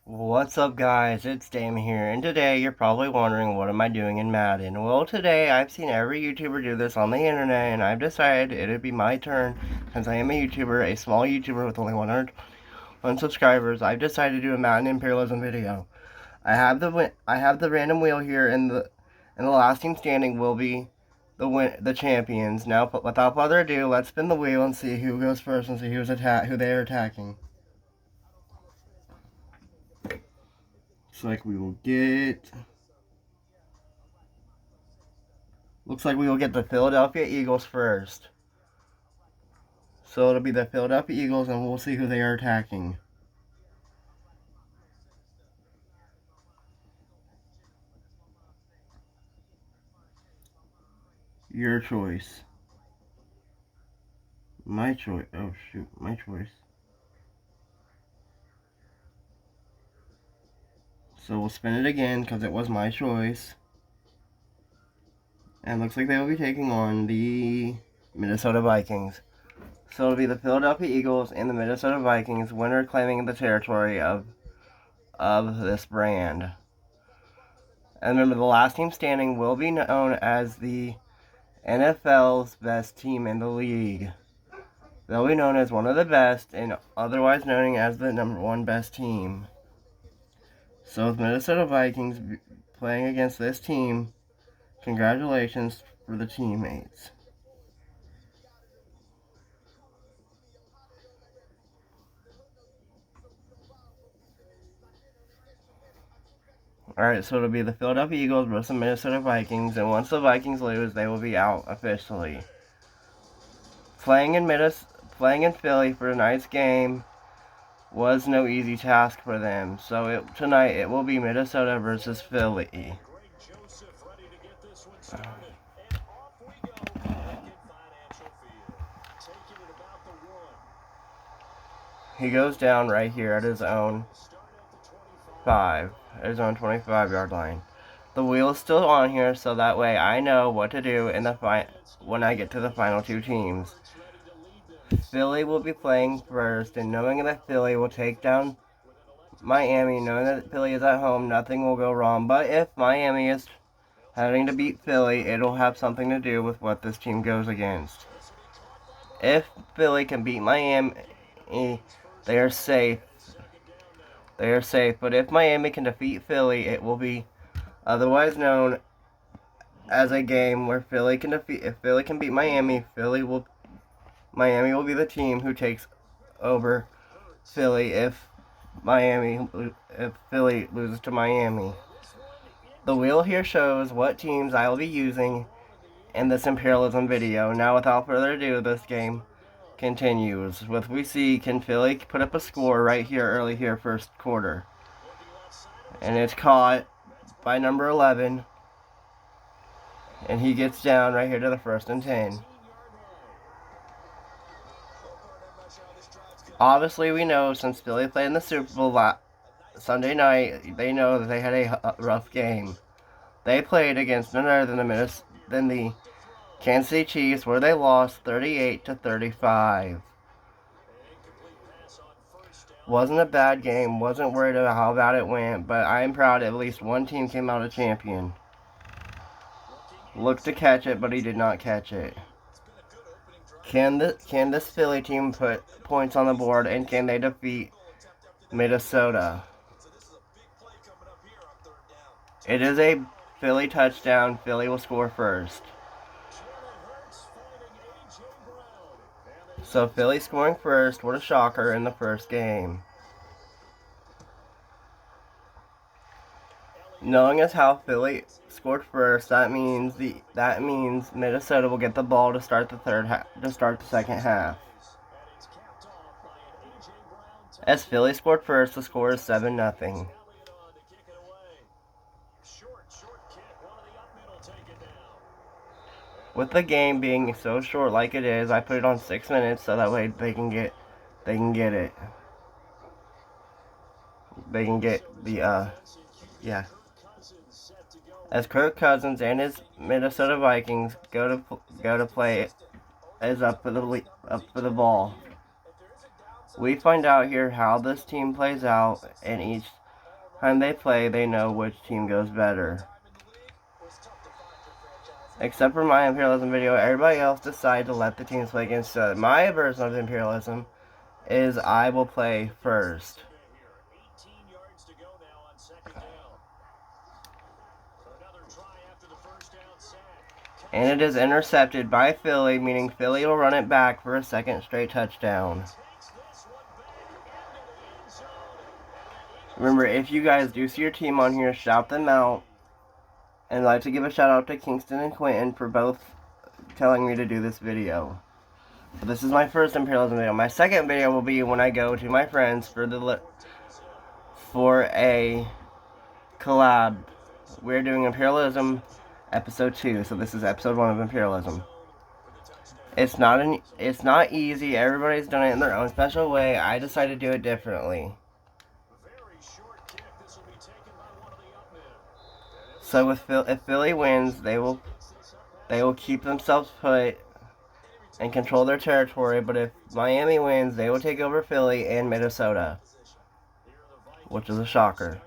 What's up guys, it's Dame here, and today you're probably wondering what am I doing in Madden. Well, today I've seen every YouTuber do this on the internet, and I've decided it'd be my turn. Since I am a YouTuber, a small YouTuber with only 101 subscribers, I've decided to do a Madden Imperialism video. I have the random wheel here, and the last team standing will be the champions. Now, without further ado, let's spin the wheel and see who goes first and see who they are attacking. Looks like we will get the Philadelphia Eagles first. So it'll be the Philadelphia Eagles, and we'll see who they are attacking. Your choice. My choice. Oh shoot, my choice. So we'll spin it again because it was my choice. And looks like they will be taking on the Minnesota Vikings. So it'll be the Philadelphia Eagles and the Minnesota Vikings, winner claiming the territory of this brand. And remember, the last team standing will be known as the NFL's best team in the league. They'll be known as one of the best, and otherwise known as the #1 best team. So with Minnesota Vikings playing against this team, congratulations for the teammates. Alright, so it'll be the Philadelphia Eagles versus the Minnesota Vikings, and once the Vikings lose, they will be out officially. Playing in Philly for tonight's game was no easy task for them. So tonight it will be Minnesota versus Philly. He goes down right here at his own 25-yard line. The wheel is still on here, so that way I know what to do when I get to the final two teams. Philly will be playing first, and knowing that Philly will take down Miami, knowing that Philly is at home, nothing will go wrong. But if Miami is having to beat Philly, it'll have something to do with what this team goes against. If Philly can beat Miami, they are safe. But if Miami can defeat Philly, it will be otherwise known as a game where if Philly can beat Miami, Miami will be the team who takes over Philly if Philly loses to Miami. The wheel here shows what teams I will be using in this Imperialism video. Now, without further ado, this game continues. We see, can Philly put up a score right here, early here, first quarter. And it's caught by number 11. And he gets down right here to the 1st and 10. Obviously, we know since Philly played in the Super Bowl Sunday night, they know that they had a rough game. They played against none other than the Kansas City Chiefs, where they lost 38-35. Wasn't a bad game. Wasn't worried about how bad it went, but I am proud at least one team came out a champion. Looked to catch it, but he did not catch it. Can this Philly team put points on the board, and can they defeat Minnesota? It is a Philly touchdown. Philly will score first. So Philly scoring first. What a shocker in the first game. Knowing as how Philly scored first, that means Minnesota will get the ball to start the second half. As Philly scored first, the score is 7-0. With the game being so short like it is, I put it on 6 minutes so that way they can get it. They can get the yeah. As Kirk Cousins and his Minnesota Vikings go to play is up for the ball. We find out here how this team plays out in time they play, they know which team goes better. Except for my Imperialism video, everybody else decided to let the teams play against each other. My version of Imperialism is I will play first. And it is intercepted by Philly, meaning Philly will run it back for a second straight touchdown. Remember, if you guys do see your team on here, shout them out. And I'd like to give a shout out to Kingston and Quentin for both telling me to do this video. So this is my first Imperialism video. My second video will be when I go to my friends for a collab. We're doing Imperialism episode 2, so this is episode 1 of Imperialism. It's not easy. Everybody's done it in their own special way. I decided to do it differently. So if Philly wins, they will keep themselves put and control their territory. But if Miami wins, they will take over Philly and Minnesota, which is a shocker.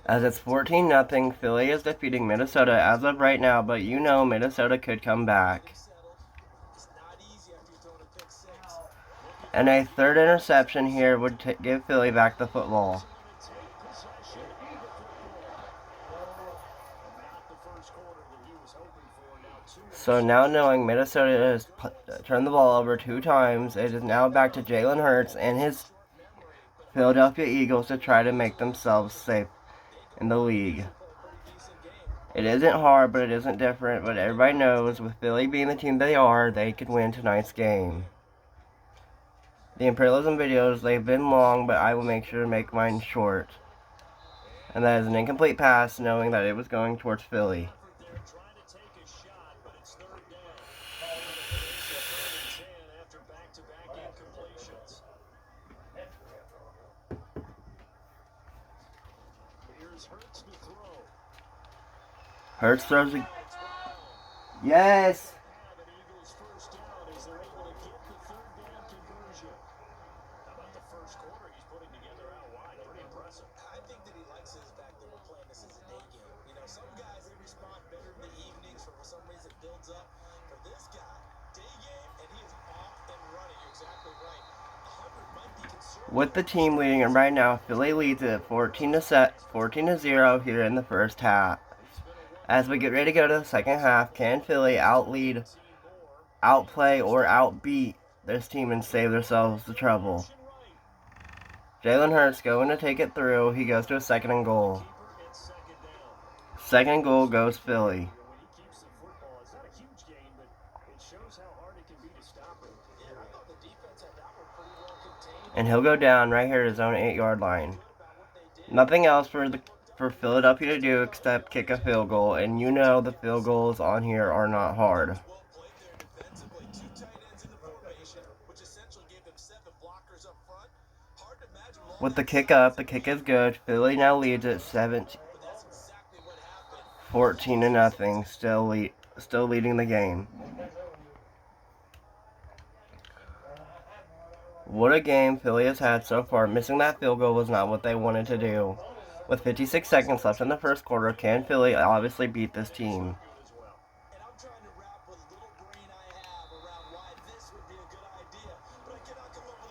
As it's 14-0, Philly is defeating Minnesota as of right now, but you know Minnesota could come back. And a third interception here would give Philly back the football. So now knowing Minnesota has turned the ball over 2 times, it is now back to Jalen Hurts and his Philadelphia Eagles to try to make themselves safe in the league. It isn't hard, but it isn't different, but everybody knows with Philly being the team they are, they could win tonight's game. The Imperialism videos, they've been long, but I will make sure to make mine short. And that is an incomplete pass, knowing that it was going towards Philly. Hurts throws a... Yes! With the team leading, and right now Philly leads at 14-0 here in the first half. As we get ready to go to the second half, can Philly outplay, or outbeat this team and save themselves the trouble? Jalen Hurts going to take it through. He goes to a 2nd and goal. 2nd and goal goes Philly. And he'll go down right here at his own 8-yard line. Nothing else for Philadelphia to do except kick a field goal, and you know the field goals on here are not hard. With the kick up, the kick is good. Philly now leads at 14-0, still leading the game. What a game Philly has had so far. Missing that field goal was not what they wanted to do. With 56 seconds left in the first quarter, can Philly obviously beat this team?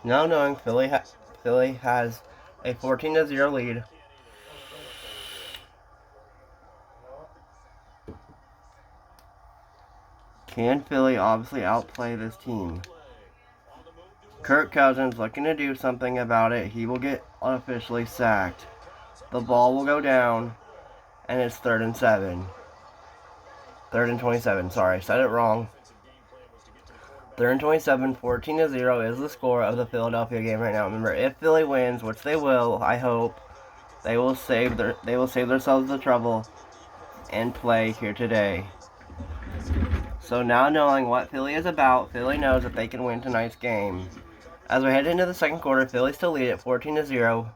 Now knowing Philly has a 14-0 lead. Can Philly obviously outplay this team? Kirk Cousins looking to do something about it. He will get unofficially sacked. The ball will go down, and it's 3rd and 7. 3rd and 27, sorry, I said it wrong. 3rd and 27, 14-0 is the score of the Philadelphia game right now. Remember, if Philly wins, which they will, I hope, they will save themselves the trouble and play here today. So now knowing what Philly is about, Philly knows that they can win tonight's game. As we head into the second quarter, Philly still lead at 14-0.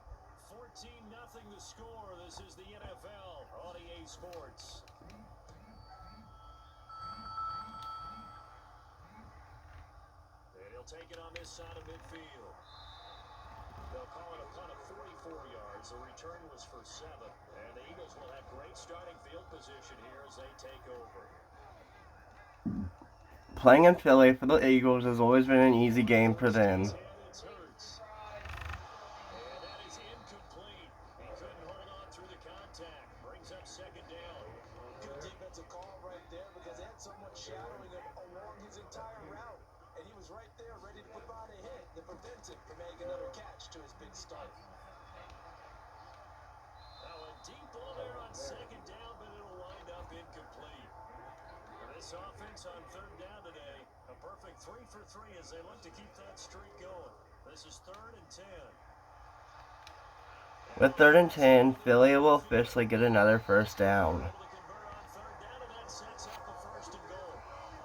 They'll take it on this side of midfield. They'll call it a punt of 44 yards. The return was for 7. And the Eagles will have great starting field position here as they take over. Playing in Philly for the Eagles has always been an easy game for them. Shadowing him along his entire route, and he was right there ready to provide a hit that prevents him from making another catch to his big start. Now a deep ball there on second down, but it'll wind up incomplete. This offense on third down today, a perfect 3 for 3 as they look to keep that streak going. This is 3rd and 10. With 3rd and 10, Philly will officially get another first down.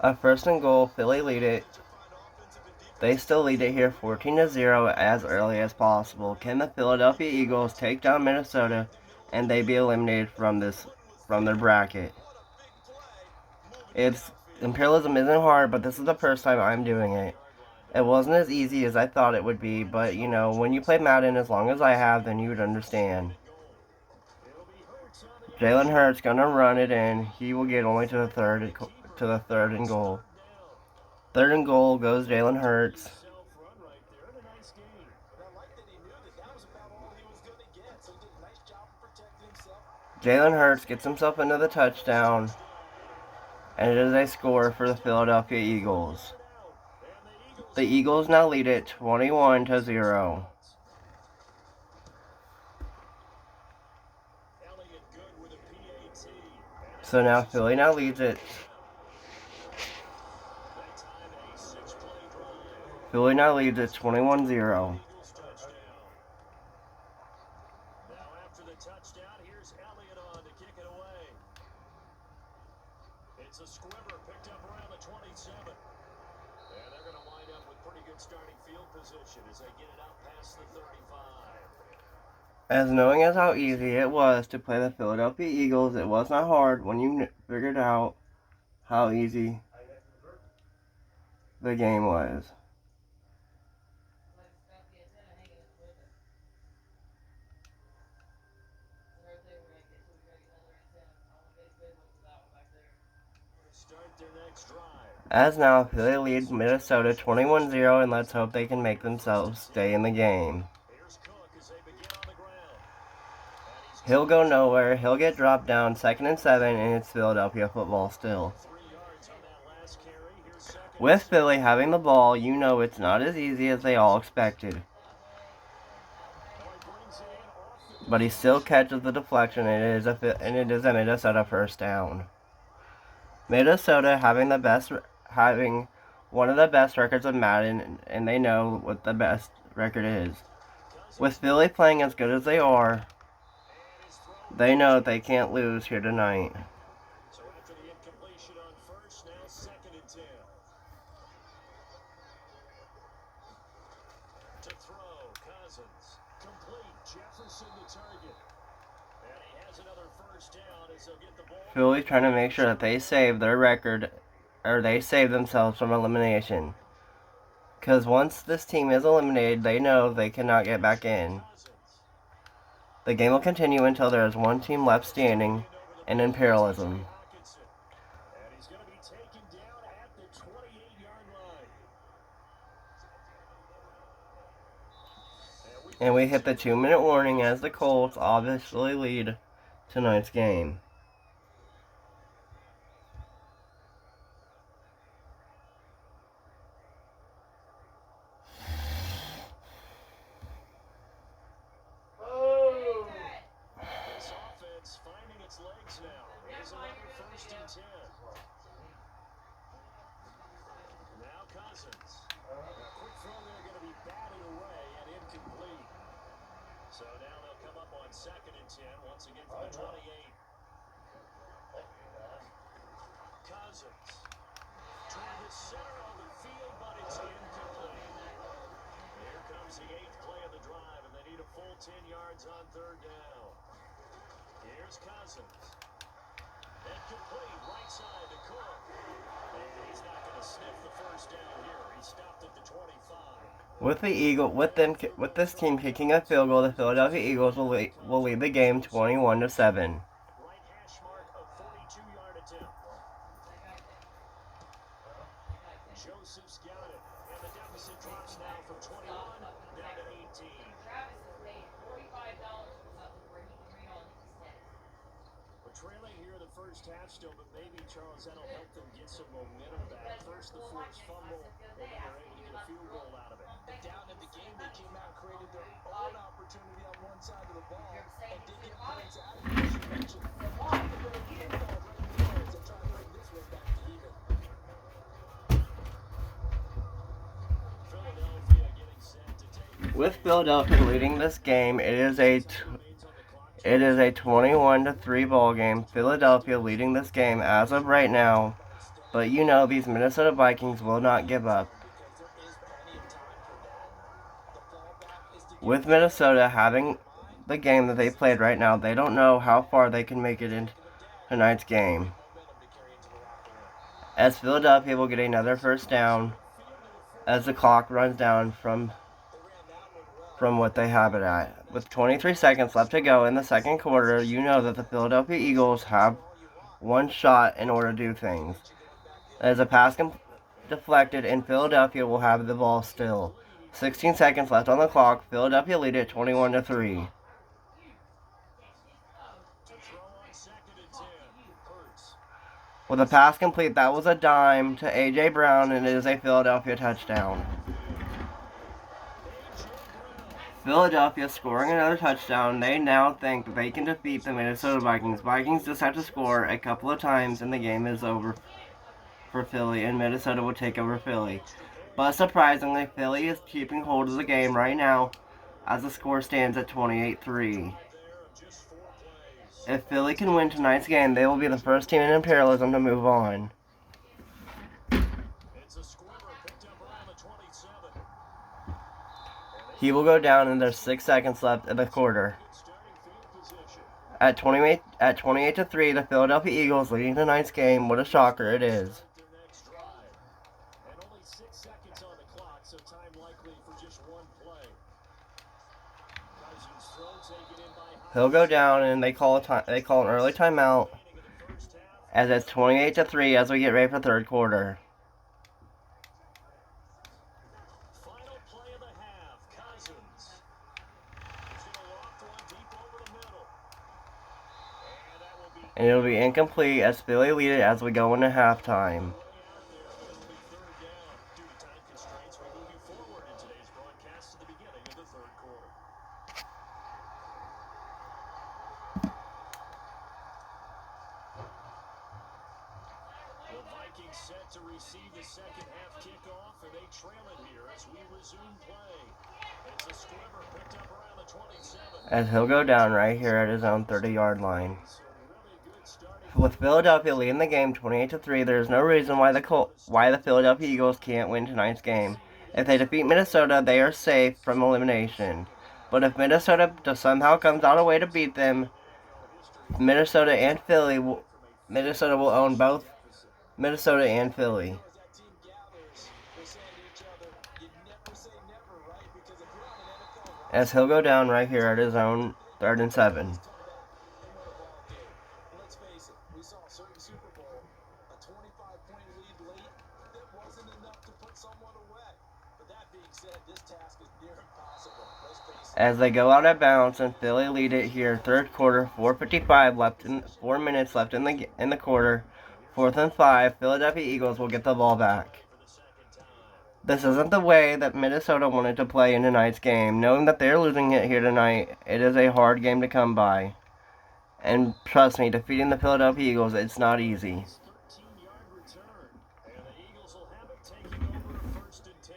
A 1st and goal, Philly lead it. They still lead it here 14-0 as early as possible. Can the Philadelphia Eagles take down Minnesota and they be eliminated from their bracket? Imperialism isn't hard, but this is the first time I'm doing it. It wasn't as easy as I thought it would be, but you know, when you play Madden as long as I have, then you would understand. Jalen Hurts gonna run it in. He will get only to the third and goal. 3rd and goal goes Jalen Hurts. Jalen Hurts gets himself into the touchdown, and it is a score for the Philadelphia Eagles. The Eagles now lead it 21-0. So now Philly now leads it. Philly now leads it 21-0. It's a squibber picked up around the 27. And they're going to wind up with pretty good starting field position as they get it out past the 35. As knowing as how easy it was to play the Philadelphia Eagles, it was not hard when you figured out how easy the game was. As now, Philly leads Minnesota 21-0, and let's hope they can make themselves stay in the game. He'll go nowhere. He'll get dropped down 2nd and 7, and it's Philadelphia football still. With Philly having the ball, you know it's not as easy as they all expected. But he still catches the deflection, and it is a Minnesota first down. Minnesota having one of the best records of Madden, and they know what the best record is. With Philly playing as good as they are, they know they can't lose here tonight. So after the incompletion on first, now 2nd and 10. To throw, Cousins. Complete, Jefferson the target. And he has another first down as they'll get the ball. Philly trying to make sure that they save their record, or they save themselves from elimination. Because once this team is eliminated, they know they cannot get back in. The game will continue until there is one team left standing in Imperialism. And we hit the 2-minute warning as the Colts obviously lead tonight's game. So now they'll come up on 2nd and 10, once again from the 28. Cousins. Toward the center of the field, but it's incomplete. Here comes the 8th play of the drive, and they need a full 10 yards on 3rd down. Here's Cousins. Incomplete, right side to Cook. And he's not going to sniff the first down here. He stopped at the 25. With this team kicking a field goal, the Philadelphia Eagles will lead the game 21-7. Right hash mark of 42-yard attempt. Joseph's got it. And the deficit drops now from 21 down to 18. We're trailing here in the first half still, but maybe, Charles, that'll help them get some momentum back. First, the forced fumble, and then they're able to get a field goal out of it. And down in the game, they came out and created their own opportunity on one side of the ball and did get points out of it, as you mentioned. They're trying to bring this one back to even. Philadelphia getting set to take. With Philadelphia leading this game, it is a 21-3 ball game. Philadelphia leading this game as of right now, but you know these Minnesota Vikings will not give up. With Minnesota having the game that they played right now, they don't know how far they can make it in tonight's game, as Philadelphia will get another first down as the clock runs down from what they have it at. With 23 seconds left to go in the second quarter, you know that the Philadelphia Eagles have one shot in order to do things. As a pass deflected, and Philadelphia will have the ball still. 16 seconds left on the clock. Philadelphia lead it 21-3. With a pass complete, that was a dime to A.J. Brown, and it is a Philadelphia touchdown. Philadelphia scoring another touchdown. They now think that they can defeat the Minnesota Vikings. Vikings just have to score a couple of times, and the game is over for Philly, and Minnesota will take over Philly. But surprisingly, Philly is keeping hold of the game right now as the score stands at 28-3. If Philly can win tonight's game, they will be the first team in Imperialism to move on. He will go down, and there's 6 seconds left in the quarter. At 28-3, the Philadelphia Eagles leading tonight's game. What a shocker it is. He'll go down, and they call an early timeout, as it's 28-3 as we get ready for third quarter. Final play of the half. Cousins. He's going to loft one deep over the middle. And that will be. And it'll be incomplete as Philly lead it as we go into halftime. Due to time constraints, we're moving forward in today's broadcast to the beginning of the third quarter. The Vikings set to receive the second half kickoff, and they trail it here as we resume play. It's a squibber picked up around the 27. As he'll go down right here at his own 30-yard line. With Philadelphia leading the game 28-3, there is no reason why the Philadelphia Eagles can't win tonight's game. If they defeat Minnesota, they are safe from elimination. But if Minnesota somehow comes out a way to beat them, Minnesota will own both Minnesota and Philly. As he'll go down right here at his own 3rd and 7. Let's face it, we saw a certain Super Bowl, a 25-point lead late, that wasn't enough to put someone away. But that being said, this task is near impossible. Let's face it. As they go out of bounds, and Philly lead it here, third quarter, 4 minutes left in the quarter. 4th and 5, Philadelphia Eagles will get the ball back. This isn't the way that Minnesota wanted to play in tonight's game. Knowing that they're losing it here tonight, it is a hard game to come by. And trust me, defeating the Philadelphia Eagles, it's not easy. 13-yard return, and the Eagles will have it taking over 1st and 10.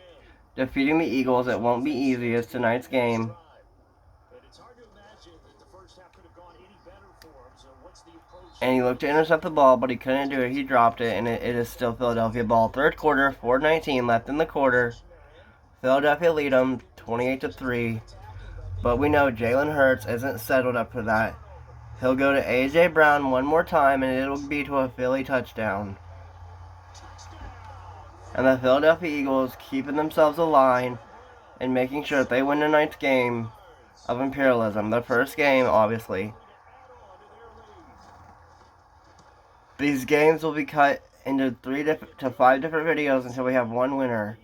Defeating the Eagles, it won't be easy as tonight's game. But it's hard to imagine that the first half could have gone any better for him. So what's the approach? And he looked to intercept the ball, but he couldn't do it. He dropped it, and it is still Philadelphia ball. Third quarter, 4:19 left in the quarter. Philadelphia lead them 28-3. But we know Jalen Hurts isn't settled up for that. He'll go to A.J. Brown one more time, and it'll be to a Philly touchdown. And the Philadelphia Eagles keeping themselves alive and making sure that they win tonight's game of Imperialism. The first game, obviously. These games will be cut into 3 to 5 different videos until we have one winner.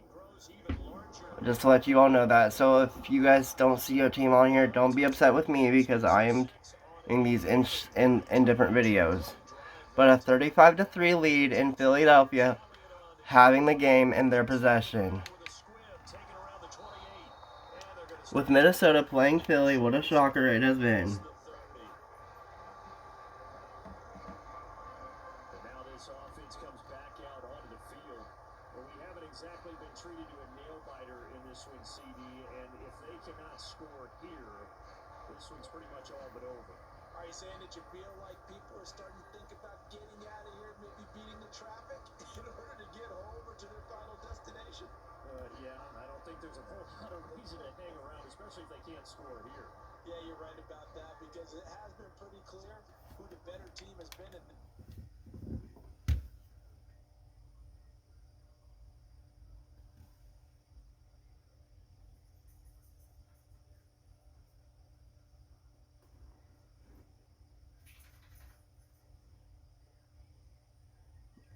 Just to let you all know that. So if you guys don't see your team on here, don't be upset with me because I am in these in different videos. But a 35-3 lead in Philadelphia, having the game in their possession. With Minnesota playing Philly, what a shocker it has been. Now this offense comes back out onto the field. But we haven't exactly been treated to a nail-biter in this one, CD. And if they cannot score here, this one's pretty much all but over. Are you saying that you feel like people are starting to think about getting out of here, maybe beating the traffic in order to get home or to their final destination? Yeah, I don't think there's a whole lot of reason to hang around, especially if they can't score here. Yeah, you're right about that because it has been pretty clear who the better team has been in.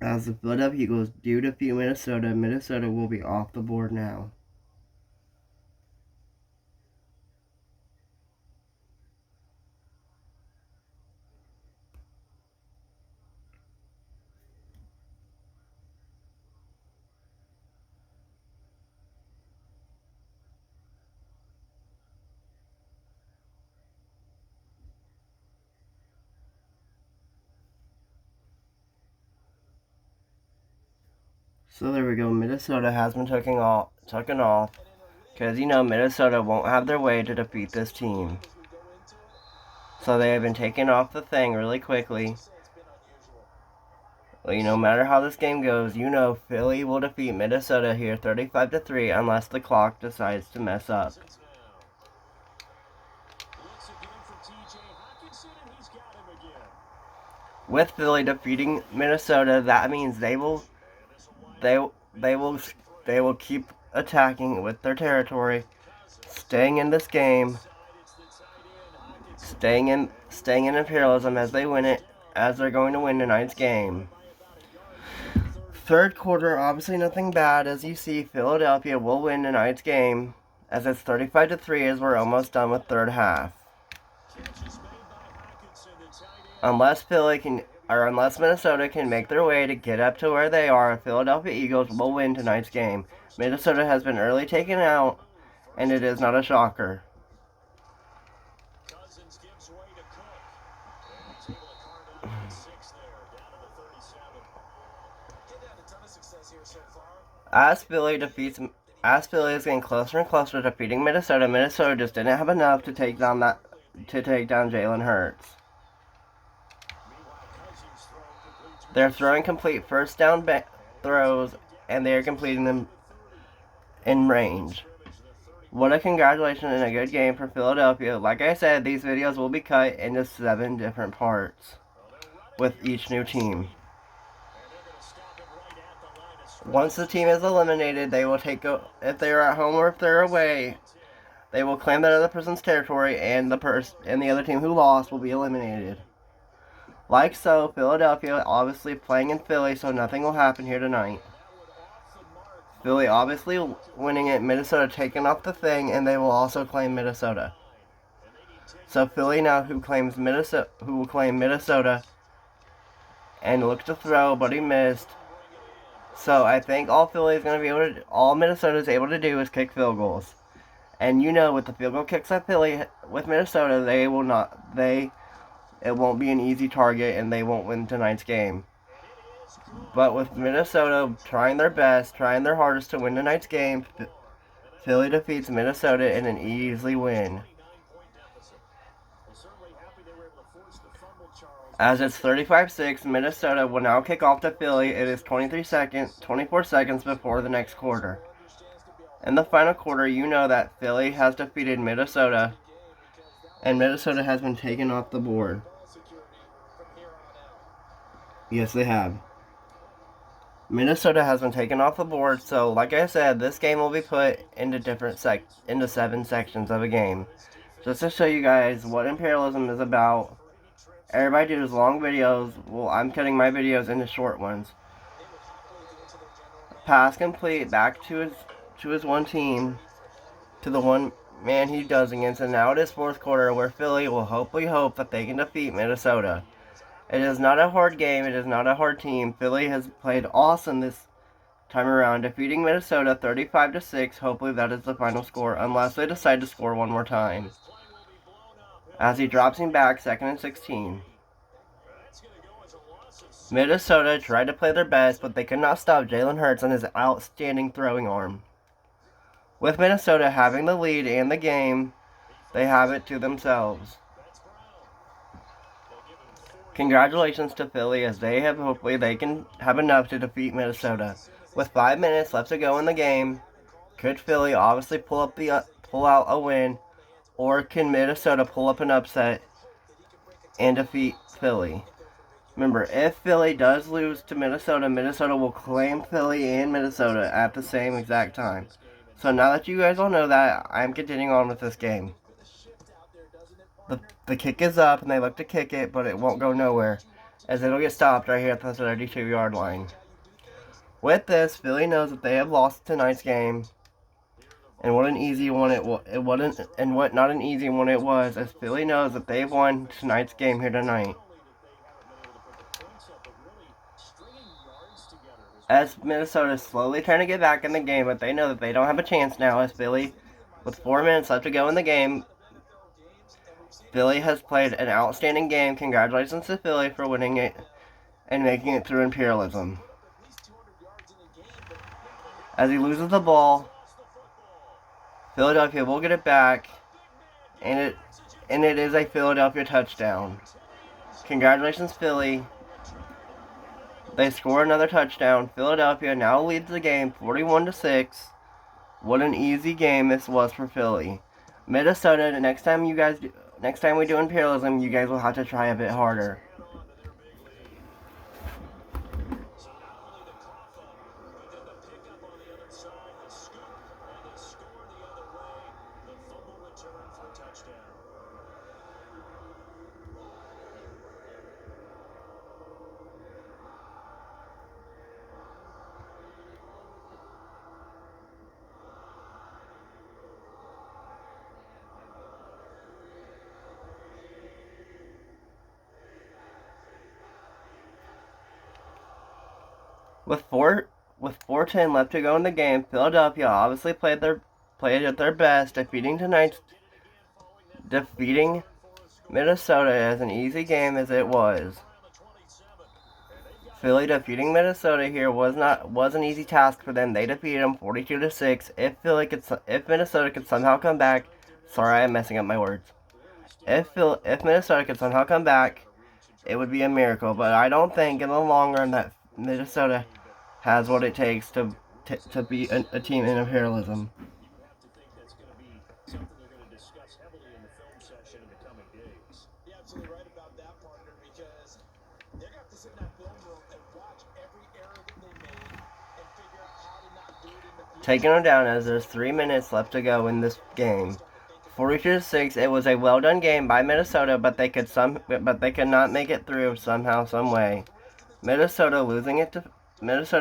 As the Philadelphia Eagles do defeat Minnesota, Minnesota will be off the board now. So there we go. Minnesota has been taken off. Because, you know, Minnesota won't have their way to defeat this team. So they have been taken off the thing really quickly. Well, no matter how this game goes, you know Philly will defeat Minnesota here 35-3 unless the clock decides to mess up. With Philly defeating Minnesota, that means they will keep attacking with their territory, staying in this game, staying in Imperialism as they win it, as they're going to win tonight's game. Third quarter, obviously nothing bad. As you see, Philadelphia will win tonight's game, as it's 35-3 as we're almost done with third half. Unless Minnesota can make their way to get up to where they are, Philadelphia Eagles will win tonight's game. Minnesota has been early taken out, and it is not a shocker. As Philly is getting closer and closer to defeating Minnesota, Minnesota just didn't have enough to take down Jalen Hurts. They're throwing complete first down throws, and they are completing them in range. What a congratulations and a good game for Philadelphia. Like I said, these videos will be cut into 7 different parts with each new team. Once the team is eliminated, they will if they are at home or if they're away, they will claim that other person's territory, and the other team who lost will be eliminated. Like so, Philadelphia obviously playing in Philly, so nothing will happen here tonight. Philly obviously winning it, Minnesota taking off the thing, and they will also claim Minnesota. So Philly now who will claim Minnesota and look to throw, but he missed. So I think all Minnesota is able to do is kick field goals. And you know, with the field goal kicks at Philly with Minnesota, it won't be an easy target, and they won't win tonight's game. But with Minnesota trying their best, trying their hardest to win tonight's game, Philly defeats Minnesota in an easy win. As it's 35-6, Minnesota will now kick off to Philly. It is 24 seconds before the next quarter. In the final quarter, you know that Philly has defeated Minnesota, and Minnesota has been taken off the board. Yes, they have. Minnesota has been taken off the board, so like I said, this game will be put into into 7 sections of a game. Just to show you guys what Imperialism is about. Everybody does long videos. Well, I'm cutting my videos into short ones. Pass complete back to his one team, to the one man he does against, and now it is fourth quarter where Philly will hopefully hope that they can defeat Minnesota. It is not a hard game. It is not a hard team. Philly has played awesome this time around, defeating Minnesota 35-6. Hopefully that is the final score, unless they decide to score one more time. As he drops him back, 2nd and 16. Minnesota tried to play their best, but they could not stop Jalen Hurts and his outstanding throwing arm. With Minnesota having the lead and the game, they have it to themselves. Congratulations to Philly, as hopefully they can have enough to defeat Minnesota. With 5 minutes left to go in the game, could Philly obviously pull out a win, or can Minnesota pull up an upset and defeat Philly? Remember, if Philly does lose to Minnesota, Minnesota will claim Philly and Minnesota at the same exact time. So now that you guys all know that, I'm continuing on with this game. The kick is up, and they look to kick it, but it won't go nowhere, as it'll get stopped right here at the 32-yard line. With this, Philly knows that they have lost tonight's game, and what an easy one not an easy one it was, as Philly knows that they've won tonight's game here tonight. As Minnesota is slowly trying to get back in the game, but they know that they don't have a chance now, as Philly, with 4 minutes left to go in the game, Philly has played an outstanding game. Congratulations to Philly for winning it and making it through Imperialism. As he loses the ball, Philadelphia will get it back, and it is a Philadelphia touchdown. Congratulations, Philly. They score another touchdown. Philadelphia now leads the game 41-6. What an easy game this was for Philly. Minnesota, the next time we do Imperialism, you guys will have to try a bit harder. With 4:10 left to go in the game, Philadelphia obviously played at their best, defeating Minnesota as an easy game as it was. Philly defeating Minnesota here was an easy task for them. They defeated them 42-6. If Minnesota could somehow come back, sorry, I'm messing up my words. If Minnesota could somehow come back, it would be a miracle. But I don't think in the long run that Minnesota has what it takes to beat a team in Imperialism. You're absolutely right about that, partner, because they're going to have to sit in that film room and watch every error that they made and figure out how to not do it in the future. Taking them down as there's 3 minutes left to go in this game. 42-6. It was a well done game by Minnesota, but they could not make it through somehow, some way. Minnesota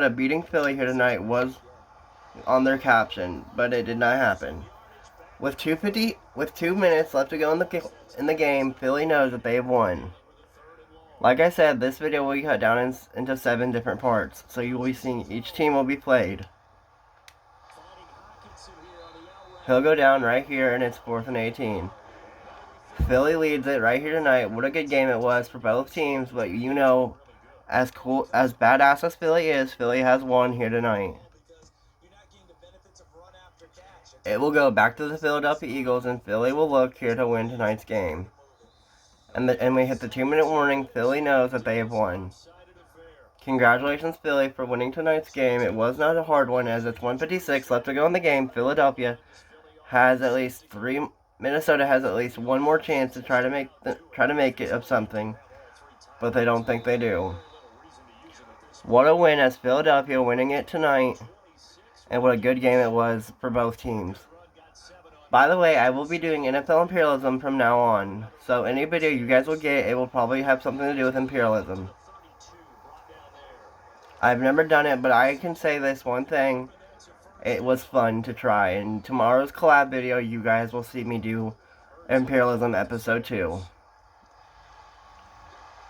beating Philly here tonight was on their caption, but it did not happen. With 2 minutes left to go in the game, Philly knows that they have won. Like I said, this video will be cut down into 7 different parts, so you will be seeing each team will be played. He'll go down right here, and it's 4th and 18. Philly leads it right here tonight. What a good game it was for both teams, but you know, as badass as Philly is, Philly has won here tonight. It will go back to the Philadelphia Eagles, and Philly will look here to win tonight's game. And we hit the 2-minute warning. Philly knows that they have won. Congratulations, Philly, for winning tonight's game. It was not a hard one, as it's 1:56 left to go in the game. Minnesota has at least one more chance to try to make it of something, but they don't think they do. What a win as Philadelphia winning it tonight. And what a good game it was for both teams. By the way, I will be doing NFL Imperialism from now on. So any video you guys will get, it will probably have something to do with Imperialism. I've never done it, but I can say this one thing. It was fun to try. In tomorrow's collab video, you guys will see me do Imperialism Episode 2.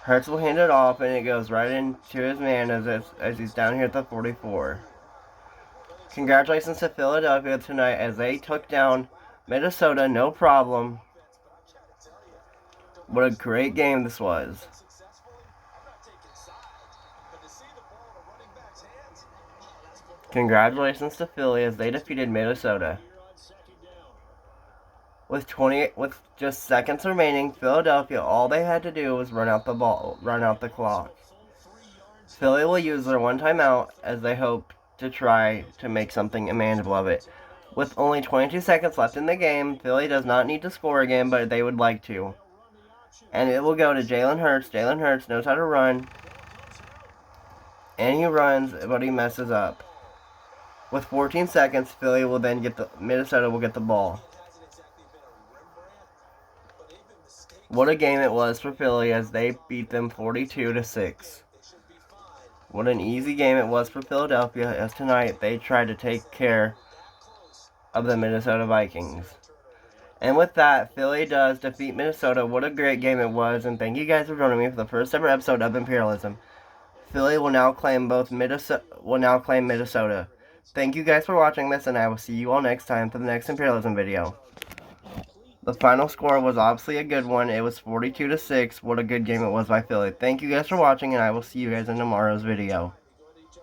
Hurts will hand it off, and it goes right into his man as he's down here at the 44. Congratulations to Philadelphia tonight as they took down Minnesota, no problem. What a great game this was. Congratulations to Philly as they defeated Minnesota. With just seconds remaining, Philadelphia, all they had to do was run out the clock. Philly will use their one timeout as they hope to try to make something manageable of it. With only 22 seconds left in the game, Philly does not need to score again, but they would like to. And it will go to Jalen Hurts. Jalen Hurts knows how to run. And he runs, but he messes up. With 14 seconds, Minnesota will get the ball. What a game it was for Philly as they beat them 42-6. What an easy game it was for Philadelphia as tonight they tried to take care of the Minnesota Vikings. And with that, Philly does defeat Minnesota. What a great game it was, and thank you guys for joining me for the first ever episode of Imperialism. Philly will now claim Minnesota. Thank you guys for watching this, and I will see you all next time for the next Imperialism video. The final score was obviously a good one. It was 42-6. What a good game it was by Philly. Thank you guys for watching, and I will see you guys in tomorrow's video.